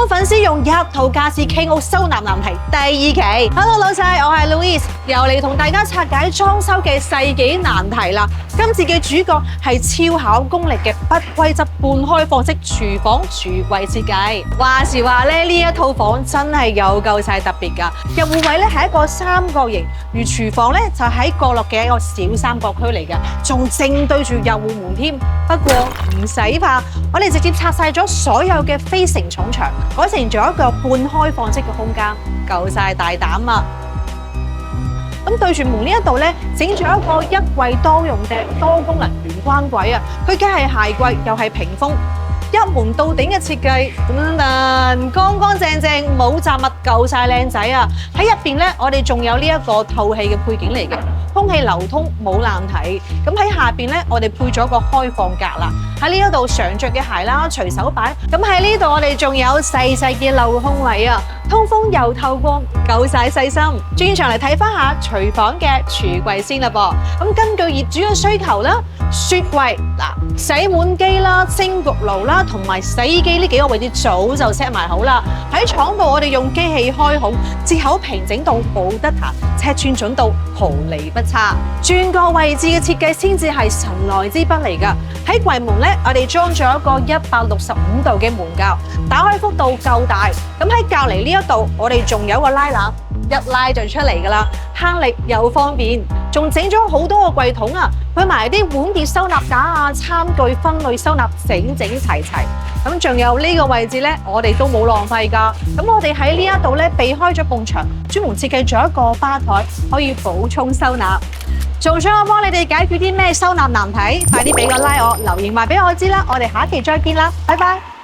幫粉絲用一套家私 KO 收納難題第2期。Hello 老細，我係 Louise， 又嚟同大家拆解裝修嘅世紀難題啦。今次嘅主角係超考功力嘅不規則半開放式廚房櫥櫃設計。話時話咧，呢一套房真係有夠晒特別㗎。入戶位咧係一個三角形，而廚房咧就喺角落嘅一個小三角區嚟嘅，仲正對住入戶門添。不過唔使怕，我哋直接拆晒咗所有嘅非承重牆，改成咗一個半開放式嘅空間，夠晒大膽啊！咁對住門呢一度咧，整咗一個一櫃多用嘅多功能玄關櫃啊！佢既係鞋櫃又係屏風，一門到頂嘅設計，乾乾淨淨冇雜物，夠晒靚仔啊！喺入邊咧，我哋仲有呢一個透氣嘅配件嚟嘅，空氣流通冇爛體。咁喺下邊咧，我哋配咗個開放格啦。喺呢一度常着嘅鞋啦，隨手擺。咁喺呢度我哋仲有細細嘅鏤空位啊，通風又透光，夠晒細心。轉場嚟睇翻下廚房嘅櫥櫃先啦噃。咁根據業主嘅需求啦，雪櫃嗱、洗碗機啦、蒸焗爐啦同埋洗衣機呢幾個位置早就 set 埋好啦。喺廠部我哋用機器開孔，接口平整到冇得彈，尺寸準到毫厘不差。轉個位置嘅設計先至係神來之筆嚟㗎。喺櫃門咧，我哋裝咗一個165度嘅門鉸，打開幅度夠大。咁喺隔離呢一度，我哋仲有個拉籃，一拉就出嚟㗎啦，慳力又方便。仲整咗好多個櫃桶啊，配埋啲碗碟收納架啊、餐具分類收納，整整齊齊。咁仲有呢個位置咧，我哋都冇浪費㗎。咁我哋喺呢一度咧，避開咗埲牆，專門設計咗一個吧台，可以補充收納。仲想我幫你哋解決啲咩收納難題？快啲俾個 like 我，留言話俾我知啦！我哋下一期再見啦，拜拜。